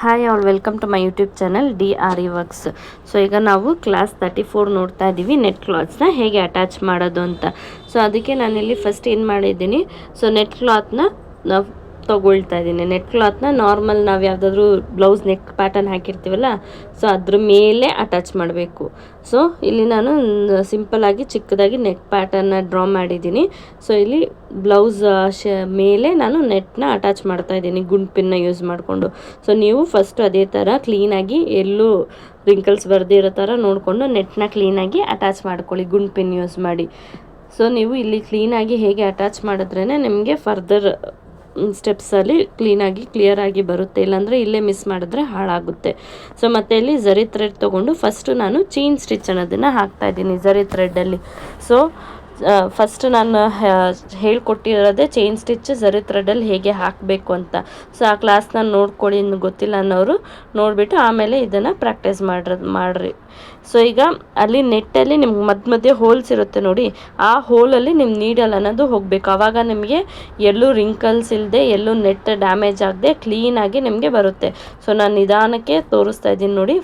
Hi all, welcome to my YouTube channel DRE works. So ಈಗ ನಾವು class 34 ನೋಡ್ತಾ ಇದ್ದೀವಿ, ನೆಟ್ ಕ್ಲಾತ್ಸ್ನ ಹೇಗೆ ಅಟ್ಯಾಚ್ ಮಾಡೋದು ಅಂತ. ಸೊ ಅದಕ್ಕೆ ನಾನಿಲ್ಲಿ ಫಸ್ಟ್ ಏನು ಮಾಡಿದ್ದೀನಿ, ಸೊ ನೆಟ್ ಕ್ಲಾತ್ನ ನಾವು ತೊಗೊಳ್ತಾ ಇದ್ದೀನಿ. ನೆಟ್ ಕ್ಲಾತ್ನ ನಾರ್ಮಲ್ ನಾವು ಯಾವುದಾದ್ರೂ ಬ್ಲೌಸ್ ನೆಕ್ ಪ್ಯಾಟರ್ನ್ ಹಾಕಿರ್ತೀವಲ್ಲ, ಸೊ ಅದ್ರ ಮೇಲೆ ಅಟ್ಯಾಚ್ ಮಾಡಬೇಕು. ಸೊ ಇಲ್ಲಿ ನಾನು ಸಿಂಪಲ್ಲಾಗಿ ಚಿಕ್ಕದಾಗಿ ನೆಕ್ ಪ್ಯಾಟರ್ನ ಡ್ರಾ ಮಾಡಿದ್ದೀನಿ. ಸೊ ಇಲ್ಲಿ ಬ್ಲೌಸ್ ಮೇಲೆ ನಾನು ನೆಟ್ನ ಅಟ್ಯಾಚ್ ಮಾಡ್ತಾ ಇದ್ದೀನಿ ಗುಂಡ್ಪಿನ್ನ ಯೂಸ್ ಮಾಡಿಕೊಂಡು. ಸೊ ನೀವು ಫಸ್ಟ್ ಅದೇ ಥರ ಕ್ಲೀನಾಗಿ ಎಲ್ಲೂ ರಿಂಕಲ್ಸ್ ಬರದೇ ಇರೋ ಥರ ನೋಡಿಕೊಂಡು ನೆಟ್ನ ಕ್ಲೀನಾಗಿ ಅಟ್ಯಾಚ್ ಮಾಡ್ಕೊಳ್ಳಿ ಗುಂಡ್ಪಿನ್ ಯೂಸ್ ಮಾಡಿ. ಸೊ ನೀವು ಇಲ್ಲಿ ಕ್ಲೀನಾಗಿ ಹೇಗೆ ಅಟ್ಯಾಚ್ ಮಾಡಿದ್ರೇ ನಿಮಗೆ ಫರ್ದರ್ ಸ್ಟೆಪ್ಸಲ್ಲಿ ಕ್ಲಿಯರಾಗಿ ಬರುತ್ತೆ, ಇಲ್ಲಾಂದರೆ ಇಲ್ಲೇ ಮಿಸ್ ಮಾಡಿದ್ರೆ ಹಾಳಾಗುತ್ತೆ. ಸೊ ಮತ್ತೆ ಇಲ್ಲಿ ಝರಿ ಥ್ರೆಡ್ ತೊಗೊಂಡು ಫಸ್ಟು ನಾನು ಚೈನ್ ಸ್ಟಿಚ್ ಅನ್ನೋದನ್ನು ಹಾಕ್ತಾಯಿದ್ದೀನಿ ಝರಿ ಥ್ರೆಡ್ಡಲ್ಲಿ. ಸೊ ಫಸ್ಟ್ ನಾನು ಹೇಳ್ಕೊಟ್ಟಿರೋದೇ ಚೈನ್ ಸ್ಟಿಚ್ ಝರಿ ಥ್ರೆಡಲ್ಲಿ ಹೇಗೆ ಹಾಕಬೇಕು ಅಂತ. ಸೊ ಆ ಕ್ಲಾಸ್ನ ನೋಡ್ಕೊಳ್ಳಿ, ಇನ್ನು ಗೊತ್ತಿಲ್ಲ ಅನ್ನೋರು ನೋಡಿಬಿಟ್ಟು ಆಮೇಲೆ ಇದನ್ನು ಪ್ರಾಕ್ಟೀಸ್ ಮಾಡಿರಿ. ಸೊ ಈಗ ಅಲ್ಲಿ ನೆಟ್ಟಲ್ಲಿ ನಿಮ್ಗೆ ಮಧ್ಯೆ ಹೋಲ್ಸ್ ಇರುತ್ತೆ ನೋಡಿ, ಆ ಹೋಲಲ್ಲಿ ನಿಮ್ಮ ನೀಡಲ್ ಅನ್ನೋದು ಹೋಗಬೇಕು. ಆವಾಗ ನಿಮಗೆ ಎಲ್ಲೂ ರಿಂಕಲ್ಸ್ ಇಲ್ಲದೆ, ಎಲ್ಲೂ ನೆಟ್ ಡ್ಯಾಮೇಜ್ ಆಗದೆ ಕ್ಲೀನಾಗಿ ನಿಮಗೆ ಬರುತ್ತೆ. ಸೊ ನಾನು ನಿಧಾನಕ್ಕೆ ತೋರಿಸ್ತಾ ಇದ್ದೀನಿ ನೋಡಿ,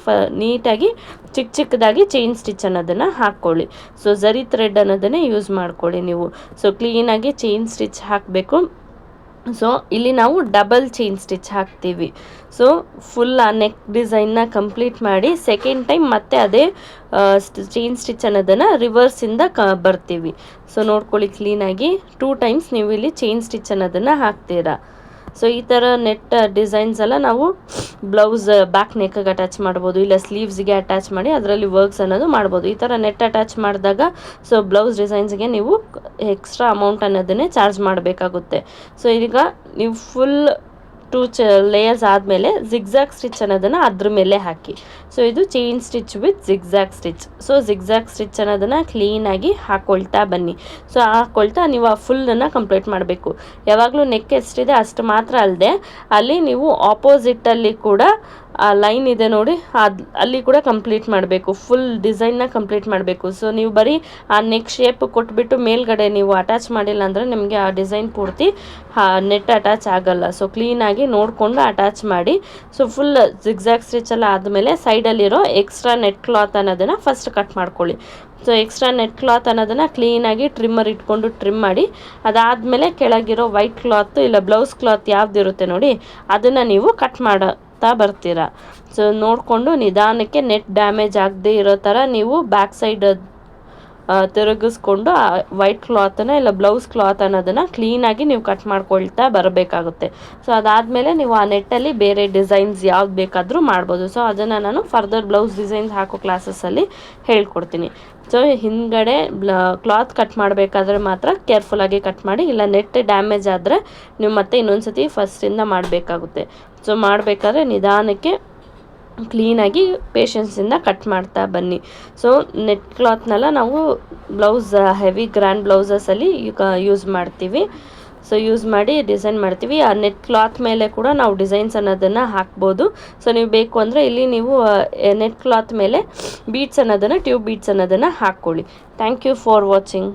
ನೀಟಾಗಿ ಚಿಕ್ಕದಾಗಿ ಚೈನ್ ಸ್ಟಿಚ್ ಅನ್ನೋದನ್ನು ಹಾಕ್ಕೊಳ್ಳಿ. ಸೊ ಝರಿ ಥ್ರೆಡ್ ಅನ್ನೋದನ್ನೇ ಯೂಸ್ ಮಾಡ್ಕೊಳ್ಳಿ ನೀವು. ಸೊ ಕ್ಲೀನಾಗಿ ಚೈನ್ ಸ್ಟಿಚ್ ಹಾಕಬೇಕು. ಸೊ ಇಲ್ಲಿ ನಾವು ಡಬಲ್ ಚೈನ್ ಸ್ಟಿಚ್ ಹಾಕ್ತೀವಿ. ಸೊ ಫುಲ್ ಆ ನೆಕ್ ಡಿಸೈನ್ನ ಕಂಪ್ಲೀಟ್ ಮಾಡಿ ಸೆಕೆಂಡ್ ಟೈಮ್ ಮತ್ತೆ ಅದೇ ಚೈನ್ ಸ್ಟಿಚ್ ಅನ್ನೋದನ್ನು ರಿವರ್ಸಿಂದ ಬರ್ತೀವಿ. ಸೊ ನೋಡ್ಕೊಳ್ಳಿ ಕ್ಲೀನಾಗಿ 2 ಟೈಮ್ಸ್ ನೀವು ಇಲ್ಲಿ ಚೈನ್ ಸ್ಟಿಚ್ ಅನ್ನೋದನ್ನು ಹಾಕ್ತೀರಾ. ಸೊ ಈ ಥರ ನೆಟ್ ಡಿಸೈನ್ಸ್ ಎಲ್ಲ ನಾವು ಬ್ಲೌಸ್ ಬ್ಯಾಕ್ ನೆಕ್ಗೆ ಅಟ್ಯಾಚ್ ಮಾಡ್ಬೋದು, ಇಲ್ಲ ಸ್ಲೀವ್ಸ್ಗೆ ಅಟ್ಯಾಚ್ ಮಾಡಿ ಅದರಲ್ಲಿ ವರ್ಕ್ಸ್ ಅನ್ನೋದು ಮಾಡ್ಬೋದು. ಈ ಥರ ನೆಟ್ ಅಟ್ಯಾಚ್ ಮಾಡಿದಾಗ ಸೊ ಬ್ಲೌಸ್ ಡಿಸೈನ್ಸ್ಗೆ ನೀವು ಎಕ್ಸ್ಟ್ರಾ ಅಮೌಂಟ್ ಅನ್ನೋದನ್ನೇ ಚಾರ್ಜ್ ಮಾಡಬೇಕಾಗುತ್ತೆ. ಸೊ ಈಗ ನೀವು ಫುಲ್ 2 ಲೇಯರ್ಸ್ ಆದಮೇಲೆ ಜಿಗ್ಜಾಗ್ ಸ್ಟಿಚ್ ಅನ್ನೋದನ್ನು ಅದ್ರ ಮೇಲೆ ಹಾಕಿ. ಸೊ ಇದು chain stitch with zigzag stitch. So zigzag stitch ಅನ್ನೋದನ್ನು ಕ್ಲೀನಾಗಿ ಹಾಕ್ಕೊಳ್ತಾ ಬನ್ನಿ. ಸೊ ಹಾಕ್ಕೊಳ್ತಾ ನೀವು ಆ ಫುಲ್ಲನ್ನು ಕಂಪ್ಲೀಟ್ ಮಾಡಬೇಕು. ಯಾವಾಗಲೂ ನೆಕ್ ಎಷ್ಟಿದೆ ಅಷ್ಟು ಮಾತ್ರ ಅಲ್ಲದೆ ಅಲ್ಲಿ ನೀವು ಆಪೋಸಿಟಲ್ಲಿ ಕೂಡ ಆ ಲೈನ್ ಇದೆ ನೋಡಿ, ಅಲ್ಲಿ ಕೂಡ ಕಂಪ್ಲೀಟ್ ಮಾಡಬೇಕು, ಫುಲ್ ಡಿಸೈನ್ನ ಕಂಪ್ಲೀಟ್ ಮಾಡಬೇಕು. ಸೊ ನೀವು ಬರೀ ಆ ನೆಕ್ ಶೇಪ್ ಕೊಟ್ಬಿಟ್ಟು ಮೇಲ್ಗಡೆ ನೀವು ಅಟ್ಯಾಚ್ ಮಾಡಿಲ್ಲ ಅಂದರೆ ನಿಮಗೆ ಆ ಡಿಸೈನ್ ಪೂರ್ತಿ ನೆಟ್ ಅಟ್ಯಾಚ್ ಆಗಲ್ಲ. ಸೊ ಕ್ಲೀನಾಗಿ ನೋಡಿಕೊಂಡು ಅಟ್ಯಾಚ್ ಮಾಡಿ. ಸೊ ಫುಲ್ ಜಿಗ್ಜಾಗ್ ಸ್ಟಿಚ್ ಎಲ್ಲ ಆದಮೇಲೆ ಸೈಡಲ್ಲಿರೋ ಎಕ್ಸ್ಟ್ರಾ ನೆಟ್ ಕ್ಲಾತ್ ಅನ್ನೋದನ್ನು ಫಸ್ಟ್ ಕಟ್ ಮಾಡ್ಕೊಳ್ಳಿ. ಸೊ ಎಕ್ಸ್ಟ್ರಾ ನೆಟ್ ಕ್ಲಾತ್ ಅನ್ನೋದನ್ನು ಕ್ಲೀನಾಗಿ ಟ್ರಿಮ್ಮರ್ ಇಟ್ಕೊಂಡು ಟ್ರಿಮ್ ಮಾಡಿ, ಅದಾದಮೇಲೆ ಕೆಳಗಿರೋ ವೈಟ್ ಕ್ಲಾತ್ ಇಲ್ಲ ಬ್ಲೌಸ್ ಕ್ಲಾತ್ ಯಾವುದಿರುತ್ತೆ ನೋಡಿ, ಅದನ್ನು ನೀವು ಕಟ್ ಬರ್ತೀರಾ. ಸೊ ನೋಡಿಕೊಂಡು ನಿಧಾನಕ್ಕೆ ನೆಟ್ ಡ್ಯಾಮೇಜ್ ಆಗದೆ ಇರೋ ಥರ ನೀವು ಬ್ಯಾಕ್ ಸೈಡ್ ತಿರುಗಿಸ್ಕೊಂಡು ವೈಟ್ ಕ್ಲಾತನ್ನು ಇಲ್ಲ ಬ್ಲೌಸ್ ಕ್ಲಾತ್ ಅನ್ನೋದನ್ನು ಕ್ಲೀನಾಗಿ ನೀವು ಕಟ್ ಮಾಡ್ಕೊಳ್ತಾ ಬರಬೇಕಾಗುತ್ತೆ. ಸೊ ಅದಾದಮೇಲೆ ನೀವು ಆ ನೆಟ್ಟಲ್ಲಿ ಬೇರೆ ಡಿಸೈನ್ಸ್ ಯಾವ್ದು ಬೇಕಾದರೂ ಮಾಡ್ಬೋದು. ಸೊ ಅದನ್ನು ನಾನು ಫರ್ದರ್ ಬ್ಲೌಸ್ ಡಿಸೈನ್ಸ್ ಹಾಕೋ ಕ್ಲಾಸಸ್ಸಲ್ಲಿ ಹೇಳ್ಕೊಡ್ತೀನಿ. ಸೊ ಹಿಂದ್ಗಡೆ ಕ್ಲಾತ್ ಕಟ್ ಮಾಡಬೇಕಾದ್ರೆ ಮಾತ್ರ ಕೇರ್ಫುಲ್ಲಾಗಿ ಕಟ್ ಮಾಡಿ, ಇಲ್ಲ ನೆಟ್ ಡ್ಯಾಮೇಜ್ ಆದರೆ ನೀವು ಮತ್ತೆ ಇನ್ನೊಂದು ಸತಿ ಫಸ್ಟಿಂದ ಮಾಡಬೇಕಾಗುತ್ತೆ. ಸೊ ಮಾಡಬೇಕಾದ್ರೆ ನಿಧಾನಕ್ಕೆ ಕ್ಲೀನಾಗಿ ಪೇಷನ್ಸಿಂದ ಕಟ್ ಮಾಡ್ತಾ ಬನ್ನಿ. ಸೊ ನೆಟ್ ಕ್ಲಾತ್ನೆಲ್ಲ ನಾವು ಬ್ಲೌಸ್ ಹೆವಿ ಗ್ರ್ಯಾಂಡ್ ಬ್ಲೌಸಸಲ್ಲಿ ಯೂಸ್ ಮಾಡ್ತೀವಿ. ಸೊ ಯೂಸ್ ಮಾಡಿ ಡಿಸೈನ್ ಮಾಡ್ತೀವಿ. ಆ ನೆಟ್ ಕ್ಲಾತ್ ಮೇಲೆ ಕೂಡ ನಾವು ಡಿಸೈನ್ಸ್ ಅನ್ನೋದನ್ನು ಹಾಕ್ಬೋದು. ಸೊ ನೀವು ಬೇಕು ಅಂದರೆ ಇಲ್ಲಿ ನೀವು ನೆಟ್ ಕ್ಲಾತ್ ಮೇಲೆ ಬೀಡ್ಸ್ ಅನ್ನೋದನ್ನು ಟ್ಯೂಬ್ ಬೀಡ್ಸ್ ಅನ್ನೋದನ್ನು ಹಾಕ್ಕೊಳ್ಳಿ. Thank you for watching.